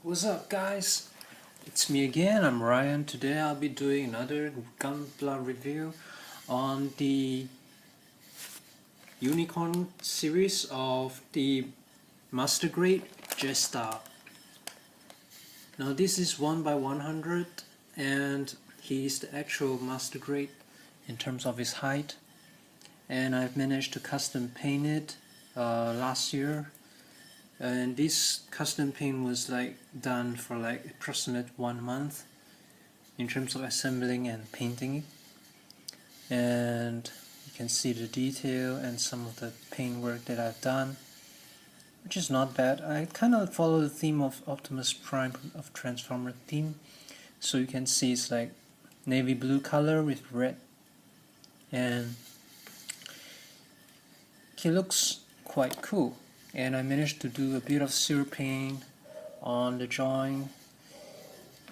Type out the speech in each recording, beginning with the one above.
What's up, guys? It's me again, I'm Ryan. Today I'll be doing another Gunpla review on the Unicorn series of the Master Grade Jesta. Now this is 1/100 and he's the actual Master Grade in terms of his height, and I've managed to custom paint it last year. And this custom paint was done for approximate 1 month in terms of assembling and painting, and you can see the detail and some of the paint work that I've done, which is not bad. I kind of follow the theme of Optimus Prime of Transformer theme, so you can see it's like navy blue color with red, and he looks quite cool. And I managed to do a bit of syrup paint on the joint,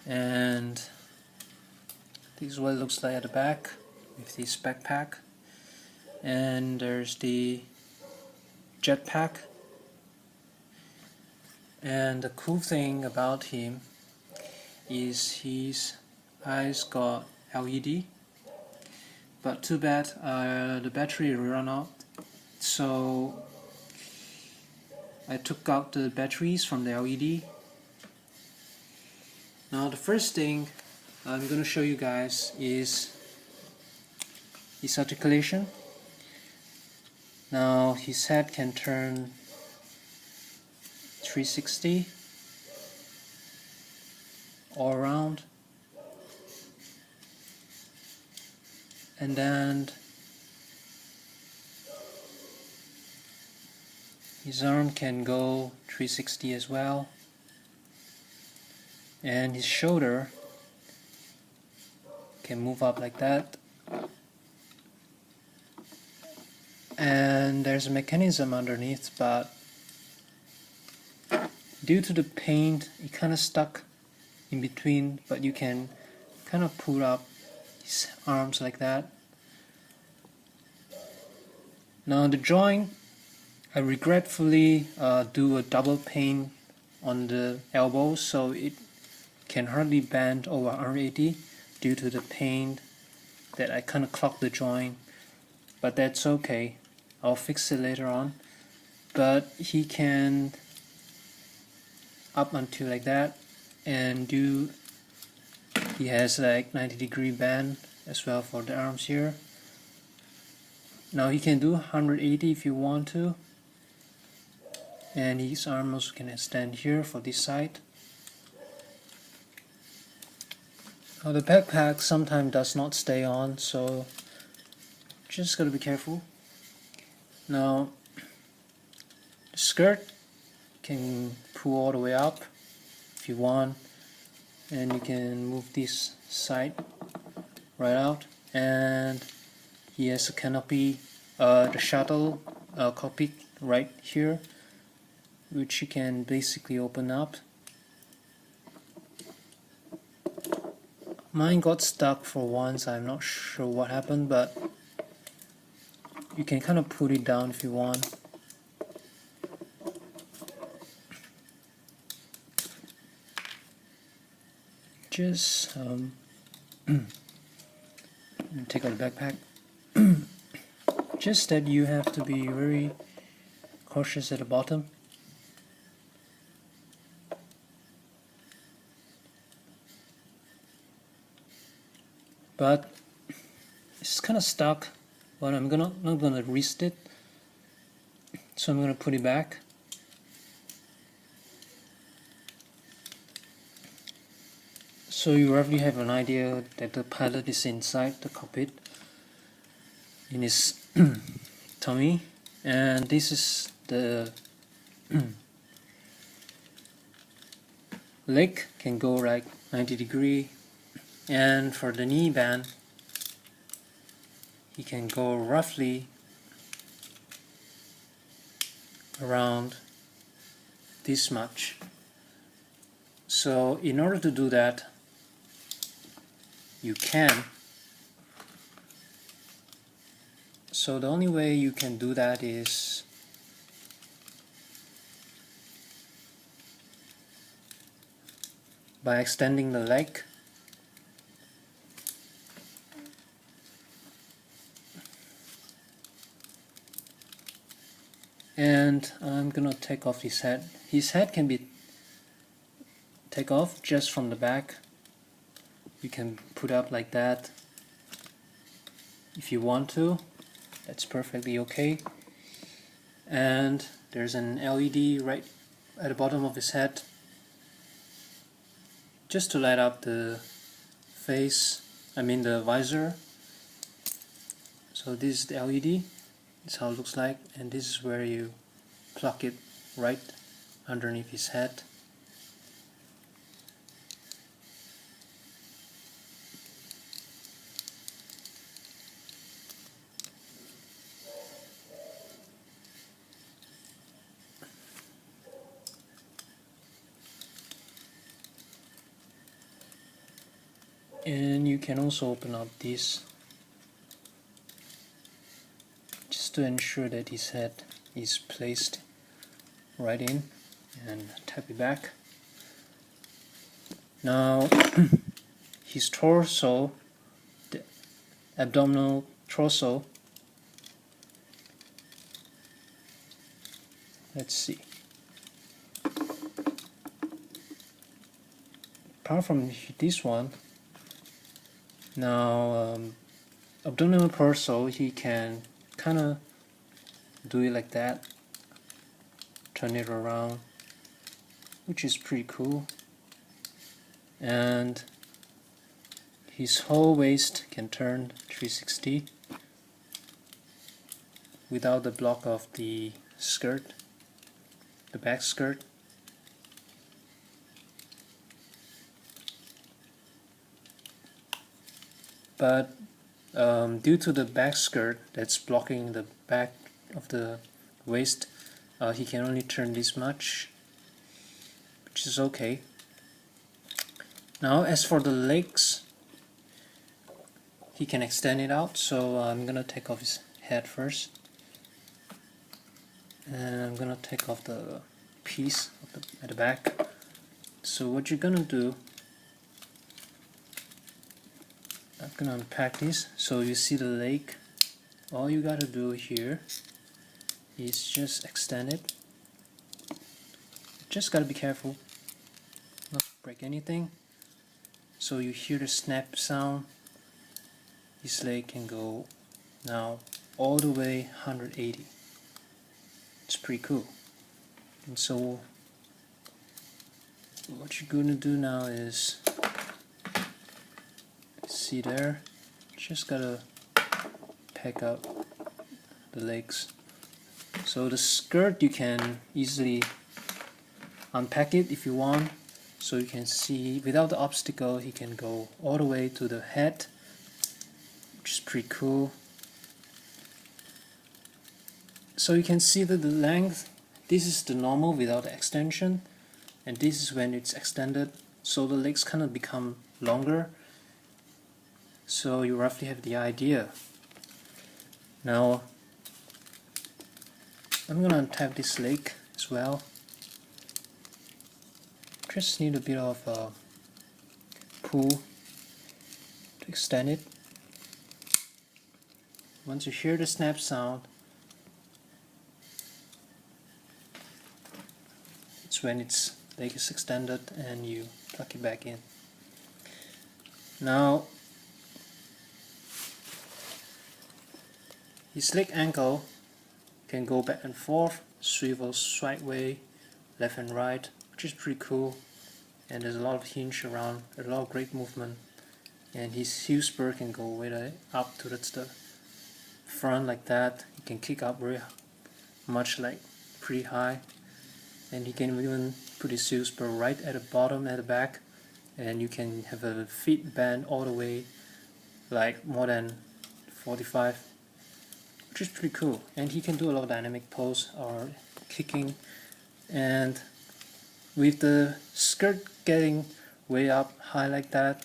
and this is what it looks like at the back with this backpack. And there's the jetpack. And the cool thing about him is his eyes got LED, but too bad the battery ran out, so I took out the batteries from the LED. Now the first thing I'm going to show you guys is his articulation. Now his head can turn 360 all around, and then his arm can go 360 as well, and his shoulder can move up like that. And there's a mechanism underneath, but due to the paint it kind of stuck in between, but you can kind of pull up his arms like that. Now the joint, I regretfully do a double paint on the elbow, so it can hardly bend over R80 due to the paint that I kind of clogged the joint, but that's okay, I'll fix it later on. But he can up until like that, and he has like 90-degree bend as well for the arms here. Now he can do 180 if you want to, and his arm also can extend here for this side. Now the backpack sometimes does not stay on, so just gotta be careful. Now the skirt can pull all the way up if you want, and you can move this side right out, and he has a canopy, the shuttle cockpit right here, which you can basically open up. Mine got stuck for once, I'm not sure what happened, but you can kind of put it down if you want. Just take out the backpack. Just that you have to be very cautious at the bottom. But it's kind of stuck, but I'm not gonna wrist it, so I'm gonna put it back. So you roughly have an idea that the pilot is inside the cockpit in his tummy, and this is the leg can go like 90-degree, and for the knee band he can go roughly around this much. So in order to do that, you can. So the only way you can do that is by extending the leg. And I'm gonna take off his head. His head can be take off just from the back. You can put up like that if you want to. That's perfectly okay. And there's an LED right at the bottom of his head, just to light up the face, the visor. So this is the LED, this is how it looks like, and this is where you plug it right underneath his head. And you can also open up this just to ensure that his head is placed right in, and tap it back. Now his torso, the abdominal torso, let's see. Apart from this one, now abdominal torso, he can kind of do it like that, turn it around, which is pretty cool. And his whole waist can turn 360 without the block of the skirt, the back skirt. But due to the back skirt that's blocking the back of the waist, he can only turn this much, which is okay. Now as for the legs, he can extend it out, so I'm gonna take off his head first, and I'm gonna take off the piece of at the back. So what you're gonna do, I'm gonna unpack this. So you see the leg, all you gotta do here is just extend it. Just gotta be careful not to break anything. So you hear the snap sound. This leg can go now all the way 180. It's pretty cool. And so what you're gonna do now is, see there, just gotta pack up the legs. So the skirt, you can easily unpack it if you want, so you can see without the obstacle he can go all the way to the head, which is pretty cool. So you can see that the length, this is the normal without the extension, and this is when it's extended, so the legs kind of become longer. So you roughly have the idea. Now I'm gonna untap this leg as well. Just need a bit of pull to extend it. Once you hear the snap sound, it's when its leg is extended and you plug it back in. Now his leg ankle can go back and forth, swivel sideways, left and right, which is pretty cool. And there's a lot of hinge around, a lot of great movement. And his heel spur can go way up towards the front like that. He can kick up very much, like pretty high. And he can even put his heel spur right at the bottom, at the back. And you can have a feet bend all the way, like more than 45. Which is pretty cool. And he can do a lot of dynamic pose or kicking, and with the skirt getting way up high like that,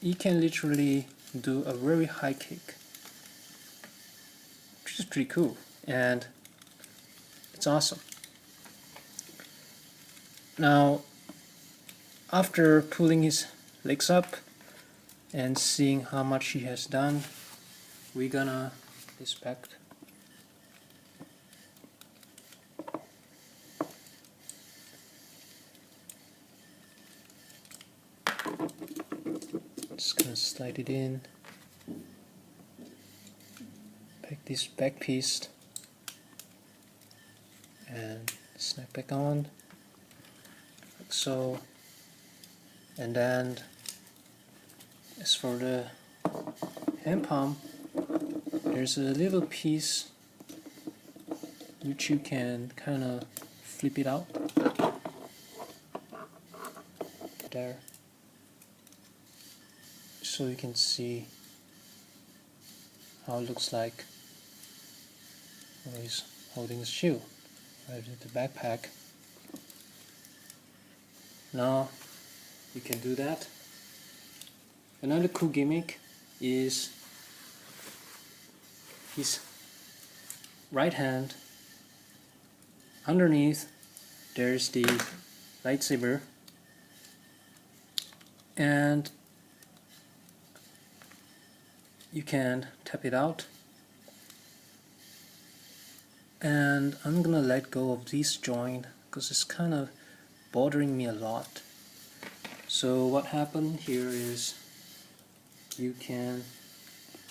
he can literally do a very high kick, which is pretty cool, and it's awesome. Now after pulling his legs up and seeing how much he has done, we're gonna inspect. Just gonna slide it in, pick this back piece and snap back on like so. And then as for the hand pump, there's a little piece which you can kind of flip it out there, so you can see how it looks like when he's holding his shoe right in the backpack. Now you can do that. Another cool gimmick is his right hand. Underneath there's the lightsaber, and you can tap it out. And I'm gonna let go of this joint because it's kind of bothering me a lot. So what happened here is you can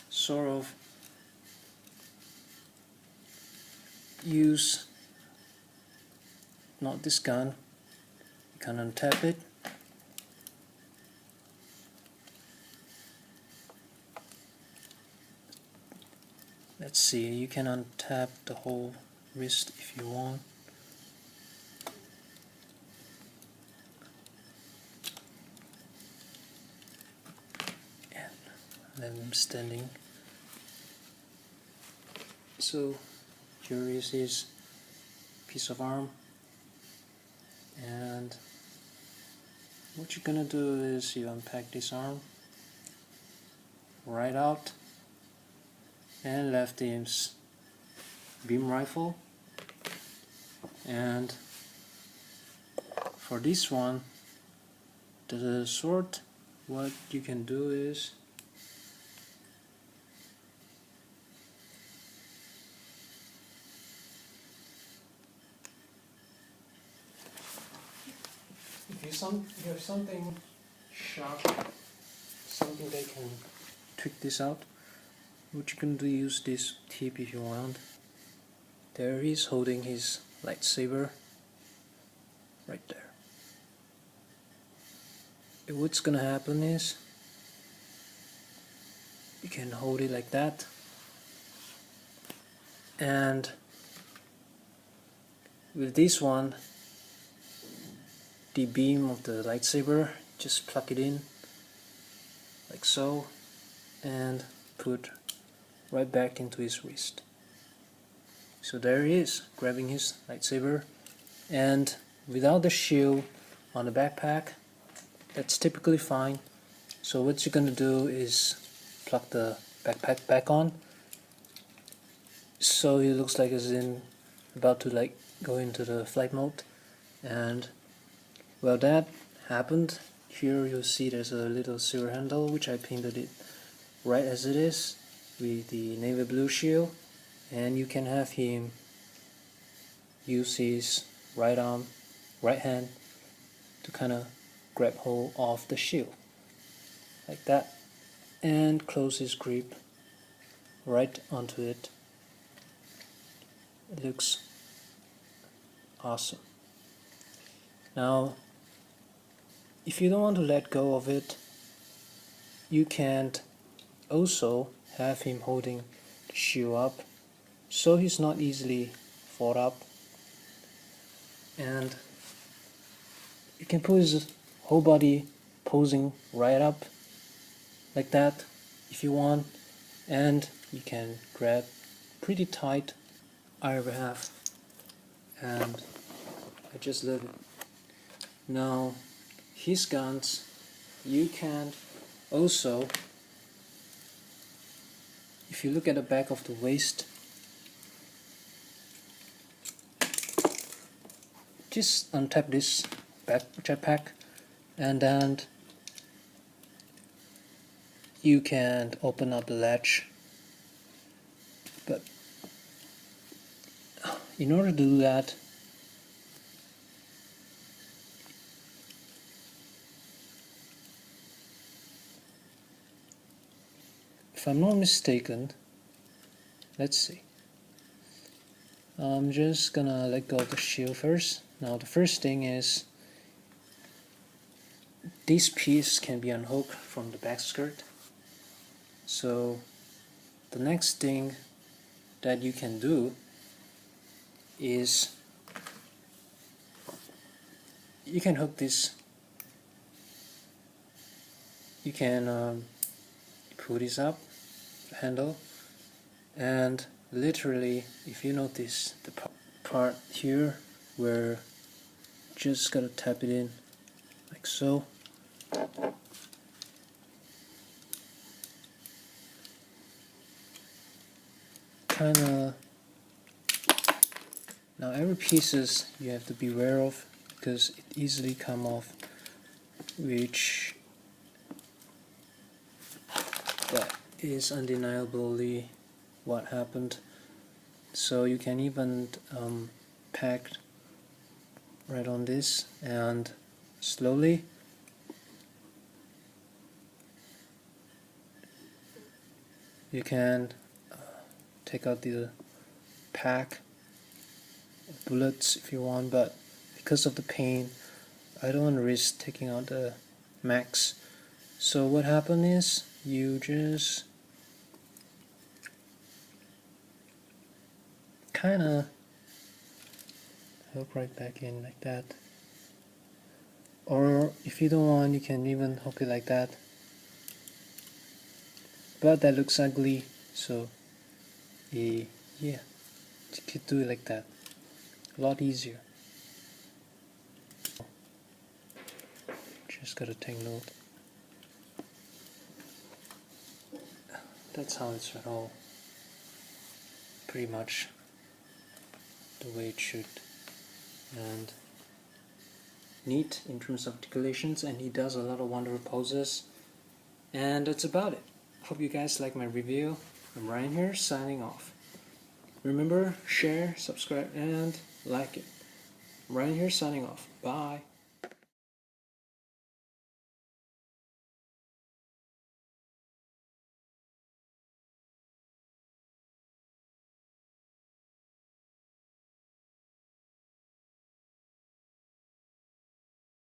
sort of use not this gun, you can untap it, let's see, you can untap the whole wrist if you want. And then I'm standing. So here is his piece of arm, and what you're gonna do is you unpack this arm right out and left his beam rifle. And for this one, the sword, what you can do is if you have something sharp, something that can trick this out, what you can do, use this tip if you want. There he's holding his lightsaber right there. And what's gonna happen is you can hold it like that, and with this one, the beam of the lightsaber, just plug it in like so and put right back into his wrist. So there he is, grabbing his lightsaber, and without the shield on the backpack, that's typically fine. So what you're gonna do is plug the backpack back on, so he looks like he's about to go into the flight mode. And well, that happened. Here you'll see there's a little silver handle which I painted it right as it is with the navy blue shield, and you can have him use his right hand to kind of grab hold of the shield like that and close his grip right onto it. It looks awesome. Now if you don't want to let go of it, you can also have him holding the shield up so he's not easily fought up, and you can put his whole body posing right up like that if you want, and you can grab pretty tight. I ever have, and I just love it. Now his guns, you can also, if you look at the back of the waist, just untap this back jetpack and then you can open up the latch. But in order to do that, if I'm not mistaken, let's see. I'm just gonna let go of the shield first. Now the first thing is this piece can be unhooked from the back skirt. So the next thing that you can do is you can hook this, you can pull this up, handle, and literally if you notice the part here where just gotta tap it in like so. Kinda, now every pieces you have to be aware of because it easily come off, which that is undeniably what happened. So you can even pack right on this and slowly you can take out the pack of bullets if you want, but because of the pain I don't want to risk taking out the max. So what happened is you just kinda hook right back in like that, or if you don't want you can even hook it like that, but that looks ugly, so yeah, you could do it like that, a lot easier. Just gotta take note. That's how it's at all, pretty much the way it should, and neat in terms of articulations, and he does a lot of wonderful poses, and that's about it. Hope you guys like my review. I'm Ryan here, signing off. Remember, share, subscribe, and like it. I'm Ryan here, signing off. Bye.